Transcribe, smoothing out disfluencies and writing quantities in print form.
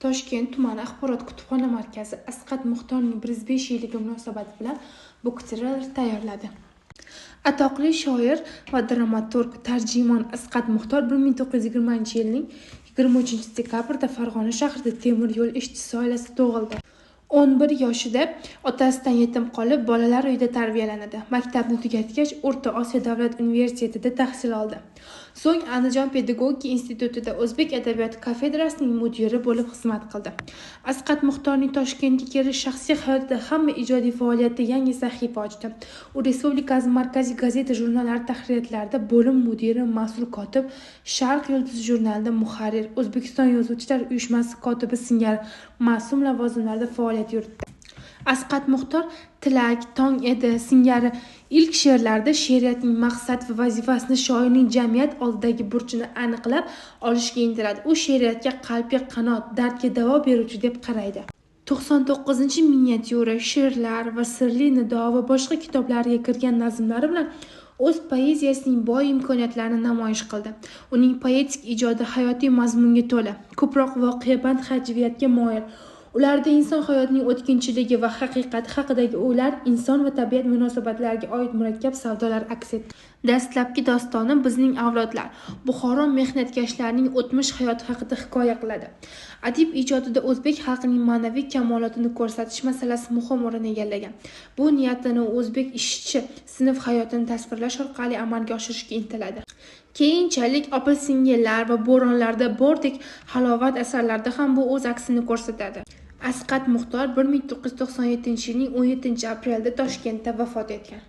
Toshkent tumani axborot kutubxona markazi Asqat Muxtorning 105 yilligi munosabati bilan buktirlar tayyorladi. Atoqli shoir va dramaturg, tarjimon Asqat Muxtor 1920-yilning 23-dekabrda Farg'ona shahrida temir yo'l ishchisi oilasida tug'ildi. 11 yoshida otasidan yetim qolib, bolalar uyida tarbiyalanadi. Maktabni tugatgach, O'rta Osiyo davlat universitetida tahsil oldi. So'ng Andijon pedagogika institutida o'zbek adabiyoti kafedrasining mudiri bo'lib xizmat qildi. Asqat Muxtorning Toshkentga kelish shaxsiy hayotida hamma ijodiy faoliyatda yangi sahifa ochdi. U Respublikamiz markaziy gazeta jurnallari tahririyatlarida bo'lim mudiri, mas'ul kotib, Sharq yulduz jurnalida muharrir, O'zbekiston Yozuvchilar uyushmasi kotibi singari mas'ul lavozimlarda faoliyat yuritdi. Asqat Muxtor Tilak, Tong edi singari ilk she'rlarida she'riyatning maqsad va vazifasini, shoirning jamiyat oldidagi burchini aniqlab olishga intiladi. U she'riyatga qalbga qanot, dardga davo beruvchi deb qaraydi. 99-miniatyura, she'rlar va sirli nido va boshqa kitoblariga kirgan nazmlari bilan o'z poeziyasining boy imkoniyatlarini namoyish qildi. Uning poetik ijodi hayotiy mazmunga to'la, ko'proq voqeaband hajviyatga moyil. Ularda inson hayotining o'tkinchiligi va haqiqati haqidagi o'ylar, inson va tabiat munosabatlariga oid murakkab savdolar aks etdi. Dastlabki dostoni Bizning avlodlar Buxoro mehnatkashlarining o'tmish hayoti haqida hikoya qiladi. Adib ijodida o'zbek xalqining ma'naviy kamolotini ko'rsatish masalasi muhim o'rin egallagan. Bu niyatini o'zbek ishchi sinf hayotini tasvirlash orqali amalga oshirishga intiladi. Keyinchalik Opa-singillar va bo'ronlarda bordek halovat asarlarda ham bu o'z aksini ko'rsatadi. Asqat Muxtor 1997-yilning 17-aprelida Toshkentda vafot etgan.